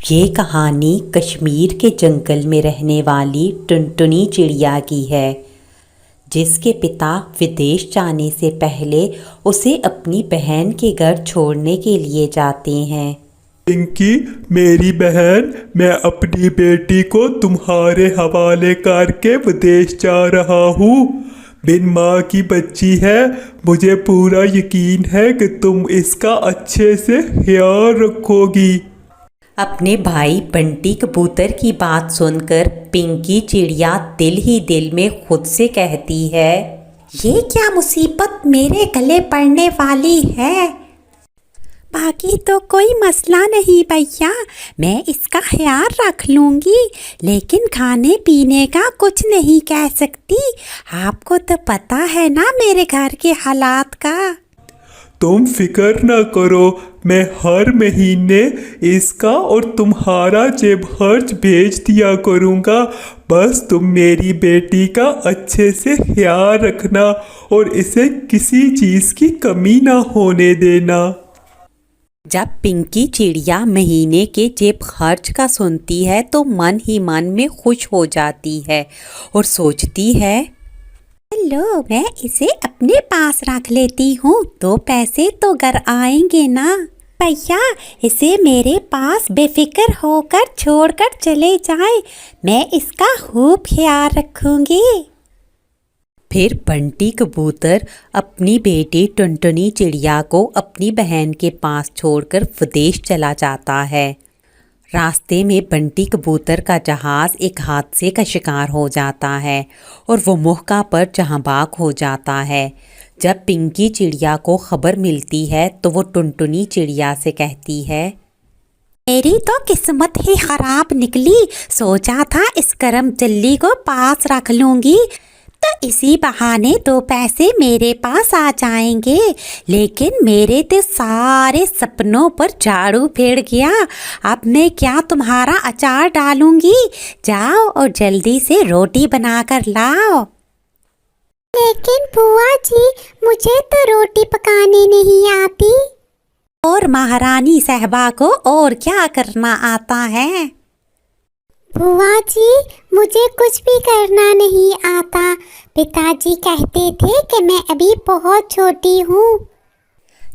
ये कहानी कश्मीर के जंगल में रहने वाली टुनटुनी चिड़िया की है, जिसके पिता विदेश जाने से पहले उसे अपनी बहन के घर छोड़ने के लिए जाते हैं। पिंकी, मेरी बहन, मैं अपनी बेटी को तुम्हारे हवाले करके विदेश जा रहा हूँ। बिन माँ की बच्ची है, मुझे पूरा यकीन है कि तुम इसका अच्छे से ख्याल रखोगी। अपने भाई बंटी कबूतर की बात सुनकर पिंकी चिड़िया दिल ही दिल में खुद से कहती है, ये क्या मुसीबत मेरे गले पड़ने वाली है। बाकी तो कोई मसला नहीं भैया, मैं इसका ख्याल रख लूँगी, लेकिन खाने पीने का कुछ नहीं कह सकती। आपको तो पता है ना मेरे घर के हालात का। तुम फिक्र ना करो, मैं हर महीने इसका और तुम्हारा जेब खर्च भेज दिया करूँगा। बस तुम मेरी बेटी का अच्छे से ख्याल रखना और इसे किसी चीज़ की कमी ना होने देना। जब पिंकी चिड़िया महीने के जेब खर्च का सुनती है तो मन ही मन में खुश हो जाती है और सोचती है, लो मैं इसे अपने पास रख लेती हूँ, 2 पैसे तो घर आएंगे ना। भैया इसे मेरे पास बेफिक्र होकर छोड़कर चले जाए, मैं इसका खूब ख्याल रखूँगी। फिर बंटी कबूतर अपनी बेटी टुनटुनी चिड़िया को अपनी बहन के पास छोड़कर विदेश चला जाता है। रास्ते में बंटी कबूतर का जहाज़ एक हादसे का शिकार हो जाता है और वो मौका पर जहांबाग हो जाता है। जब पिंकी चिड़िया को खबर मिलती है तो वो टुनटुनी चिड़िया से कहती है, मेरी तो किस्मत ही ख़राब निकली, सोचा था इस करम चल्ली को पास रख लूँगी तो इसी बहाने 2 पैसे मेरे पास आ जाएंगे, लेकिन मेरे तो सारे सपनों पर झाड़ू फेर गया। अब मैं क्या तुम्हारा अचार डालूंगी, जाओ और जल्दी से रोटी बनाकर लाओ। लेकिन बुआ जी, मुझे तो रोटी पकाने नहीं आती। और महारानी साहबा को और क्या करना आता है। बुआ जी, मुझे कुछ भी करना नहीं आता। पिताजी कहते थे कि मैं अभी बहुत छोटी हूँ।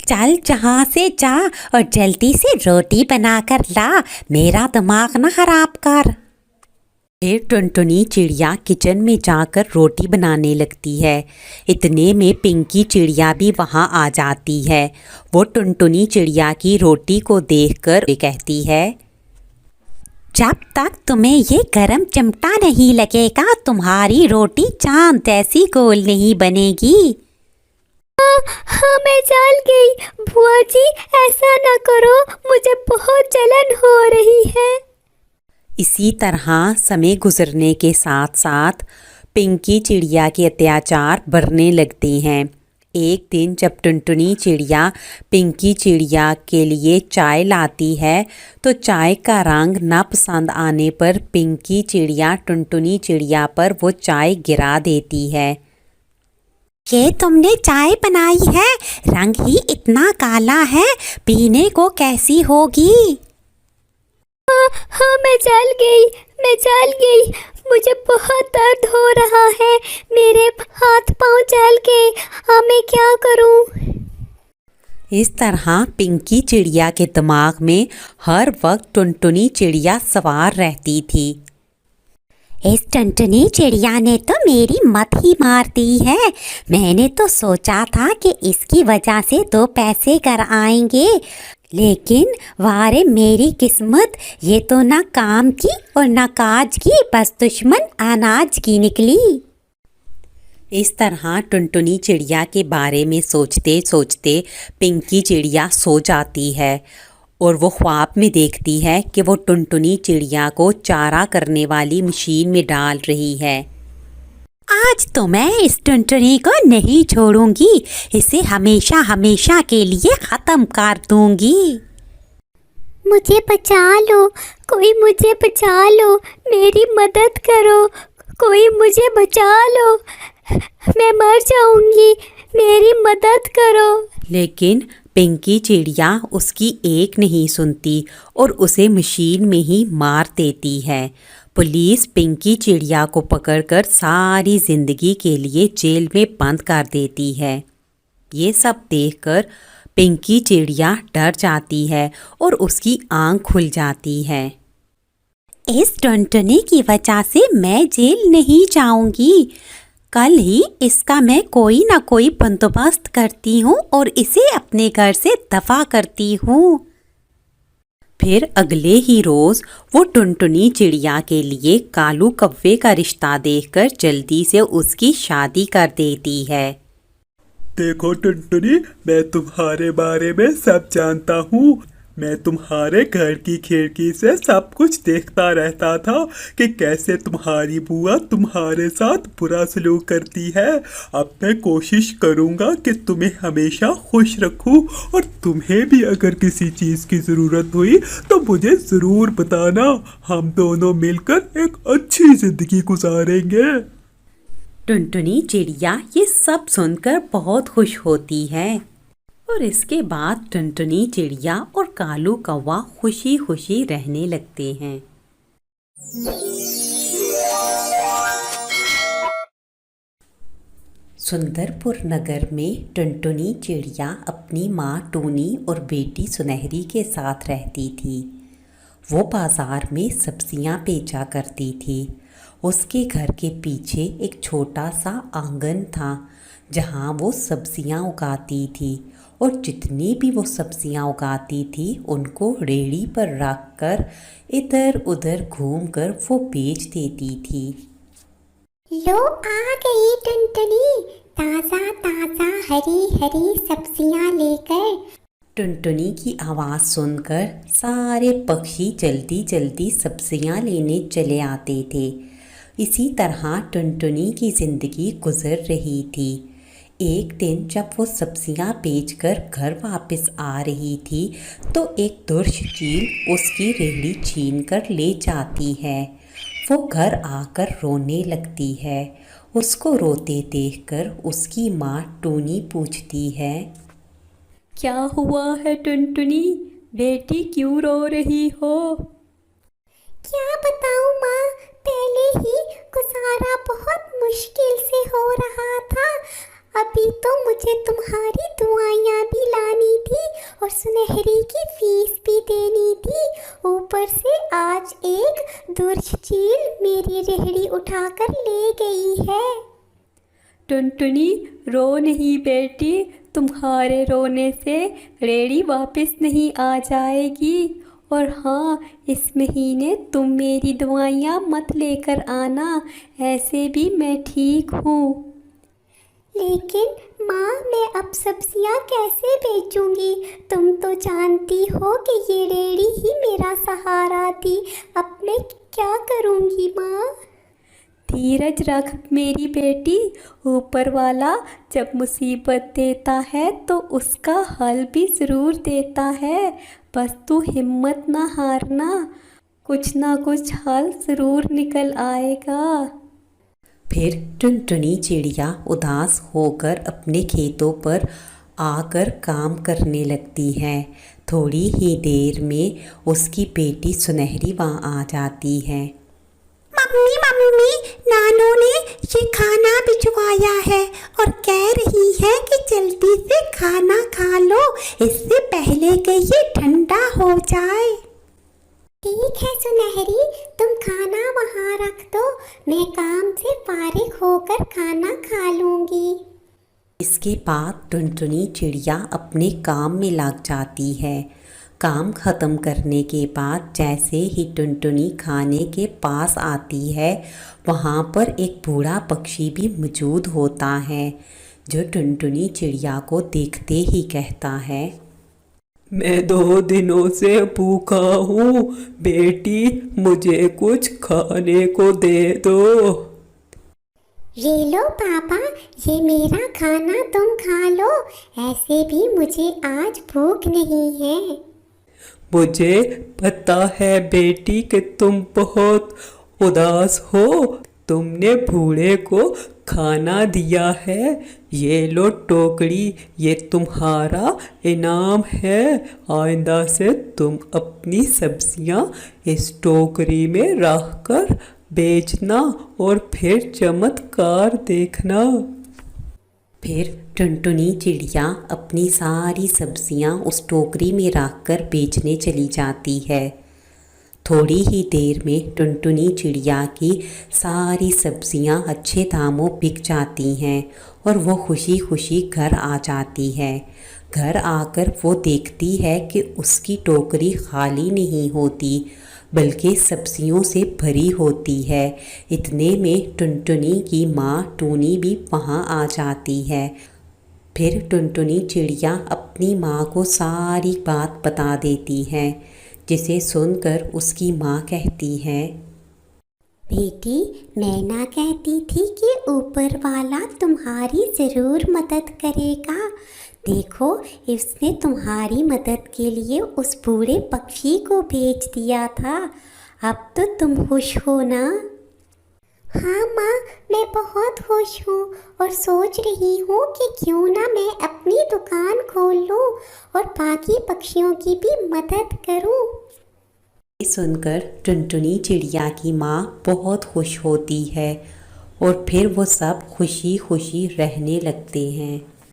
चल जहाँ से जा और जल्दी से रोटी बनाकर ला, मेरा दिमाग ना खराब कर। फिर टुनटुनी चिड़िया किचन में जाकर रोटी बनाने लगती है। इतने में पिंकी चिड़िया भी वहाँ आ जाती है। वो टुनटुनी चिड़िया की रोटी को देखकर कहती है, जब तक तुम्हें ये गरम चिमटा नहीं लगेगा तुम्हारी रोटी चांद जैसी गोल नहीं बनेगी। हाँ मैं जल गई। बुआ जी ऐसा ना करो, मुझे बहुत जलन हो रही है। इसी तरह समय गुजरने के साथ साथ पिंकी चिड़िया के अत्याचार बढ़ने लगते हैं। एक दिन जब टुनटुनी चिड़िया पिंकी चिड़िया के लिए चाय लाती है तो चाय का रंग न पसंद आने पर पिंकी चिड़िया टुनटुनी चिड़िया पर वो चाय गिरा देती है। ये तुमने चाय बनाई है, रंग ही इतना काला है, पीने को कैसी होगी। हाँ मैं जल गई, मुझे बहुत दर्द हो रहा है, मेरे हाथ पांव जल गए, हाँ मैं क्या करूं। इस तरह पिंकी चिड़िया के दिमाग में हर वक्त टुनटुनी चिड़िया सवार रहती थी। इस टुनटुनी चिड़िया ने तो मेरी मत ही मार दी है। मैंने तो सोचा था कि इसकी वजह से 2 पैसे घर आएंगे, लेकिन वारे मेरी किस्मत, ये तो ना काम की और ना काज की, बस दुश्मन अनाज की निकली। इस तरह टुनटुनी चिड़िया के बारे में सोचते सोचते पिंकी चिड़िया सो जाती है और वो ख्वाब में देखती है कि वो टुनटुनी चिड़िया को चारा करने वाली मशीन में डाल रही है। आज तो मैं इस टुनटुनी को नहीं छोड़ूंगी, इसे हमेशा हमेशा के लिए खत्म कर दूंगी। मुझे बचा लो, कोई मुझे बचा लो, मेरी मदद करो, कोई मुझे बचा लो, मैं मर जाऊंगी, मेरी मदद करो। लेकिन पिंकी चिड़िया उसकी एक नहीं सुनती और उसे मशीन में ही मार देती है। पुलिस पिंकी चिड़िया को पकड़कर सारी जिंदगी के लिए जेल में बंद कर देती है। ये सब देखकर पिंकी चिड़िया डर जाती है और उसकी आंख खुल जाती है। इस टुनटुनी की वजह से मैं जेल नहीं जाऊंगी। कल ही इसका मैं कोई ना कोई बंदोबस्त करती हूँ और इसे अपने घर से दफा करती हूँ। फिर अगले ही रोज वो टुनटुनी चिड़िया के लिए कालू कौवे का रिश्ता देखकर जल्दी से उसकी शादी कर देती है। देखो टुनटुनी, मैं तुम्हारे बारे में सब जानता हूँ। मैं तुम्हारे घर की खिड़की से सब कुछ देखता रहता था कि कैसे तुम्हारी बुआ तुम्हारे साथ बुरा सलूक करती है। अब मैं कोशिश करूँगा कि तुम्हें हमेशा खुश रखूँ, और तुम्हें भी अगर किसी चीज़ की ज़रूरत हुई तो मुझे ज़रूर बताना। हम दोनों मिलकर एक अच्छी ज़िंदगी गुजारेंगे। टुनटुनी चिड़िया ये सब सुनकर बहुत खुश होती है और इसके बाद टुनटुनी चिड़िया और कालू कौवा खुशी खुशी रहने लगते हैं। सुंदरपुर नगर में टुनटुनी चिड़िया अपनी माँ टूनी और बेटी सुनहरी के साथ रहती थी। वो बाजार में सब्जियां बेचा करती थी। उसके घर के पीछे एक छोटा सा आंगन था जहाँ वो सब्जियां उगाती थी, और जितनी भी वो सब्जियां उगाती थी उनको रेहड़ी पर रखकर इधर उधर घूमकर वो बेच देती थी। लो आ गई टुनटुनी, ताजा ताजा हरी हरी सब्जियां लेकर। टुनटुनी की आवाज़ सुनकर सारे पक्षी जल्दी जल्दी सब्जियां लेने चले आते थे। इसी तरह टुनटुनी की ज़िंदगी गुजर रही थी। एक दिन जब वो सब्जियां बेचकर घर वापस आ रही थी तो एक दुष्ट चील उसकी रेहड़ी छीन कर ले जाती है। वो घर आकर रोने लगती है। उसको रोते देखकर उसकी माँ टूनी पूछती है, क्या हुआ है टुनटुनी, बेटी क्यों रो रही हो? क्या बताऊं माँ, पहले ही गुजारा बहुत मुश्किल से हो रहा था। अभी तो मुझे तुम्हारी दुआएं भी लानी थी और सुनहरी की फीस भी देनी थी। ऊपर से आज एक दुष्ट चील मेरी रेहड़ी उठाकर ले गई है। टुनटुनी रो नहीं बेटी, तुम्हारे रोने से रेहड़ी वापस नहीं आ जाएगी। और हाँ, इस महीने तुम मेरी दवाइयाँ मत लेकर आना, ऐसे भी मैं ठीक हूँ। लेकिन माँ, मैं अब सब्जियाँ कैसे बेचूंगी? तुम तो जानती हो कि ये रेहड़ी ही मेरा सहारा थी। अब मैं क्या करूँगी माँ? धीरज रख मेरी बेटी, ऊपर वाला जब मुसीबत देता है तो उसका हल भी ज़रूर देता है। बस तू हिम्मत ना हारना, कुछ ना कुछ हल ज़रूर निकल आएगा। फिर टुनटुनी चिड़िया उदास होकर अपने खेतों पर आकर काम करने लगती है। थोड़ी ही देर में उसकी बेटी सुनहरी वहाँ आ जाती है। मम्मी मम्मी, नानू ने ये खाना भिजवाया है और कह रही है कि जल्दी से खाना खा लो, इससे पहले कि ये ठंडा हो जाए। ठीक है सुनहरी, तुम खाना वहाँ रख दो, मैं काम से फारिग होकर खाना खा लूँगी। इसके बाद टुनटुनी चिड़िया अपने काम में लग जाती है। काम ख़त्म करने के बाद जैसे ही टुनटुनी खाने के पास आती है, वहाँ पर एक बूढ़ा पक्षी भी मौजूद होता है, जो टुनटुनी चिड़िया को देखते ही कहता है, मैं 2 दिनों से भूखा हूँ, बेटी मुझे कुछ खाने को दे दो। ये लो पापा, ये मेरा खाना तुम खा लो, ऐसे भी मुझे आज भूख नहीं है। मुझे पता है बेटी कि तुम बहुत उदास हो। तुमने बूढ़े को खाना दिया है। ये लो टोकरी, ये तुम्हारा इनाम है। आइंदा से तुम अपनी सब्जियां इस टोकरी में रख कर बेचना और फिर चमत्कार देखना। फिर टुनटुनी चिड़िया अपनी सारी सब्जियां उस टोकरी में रख कर बेचने चली जाती है। थोड़ी ही देर में टुनटुनी चिड़िया की सारी सब्जियां अच्छे दामों बिक जाती हैं और वो खुशी खुशी घर आ जाती है। घर आकर वो देखती है कि उसकी टोकरी खाली नहीं होती बल्कि सब्जियों से भरी होती है। इतने में टुनटुनी की माँ टूनी भी वहाँ आ जाती है। फिर टुनटुनी चिड़िया अपनी माँ को सारी बात बता देती है, जिसे सुनकर उसकी माँ कहती है, बेटी, मैं ना कहती थी कि ऊपर वाला तुम्हारी ज़रूर मदद करेगा। देखो, इसने तुम्हारी मदद के लिए उस बूढ़े पक्षी को भेज दिया था। अब तो तुम खुश हो ना? हाँ माँ, मैं बहुत खुश हूँ और सोच रही हूँ कि क्यों ना मैं अपनी दुकान खोल लूँ और बाकी पक्षियों की भी मदद करूँ। ये सुनकर टुनटुनी चिड़िया की माँ बहुत खुश होती है और फिर वो सब खुशी खुशी रहने लगते हैं।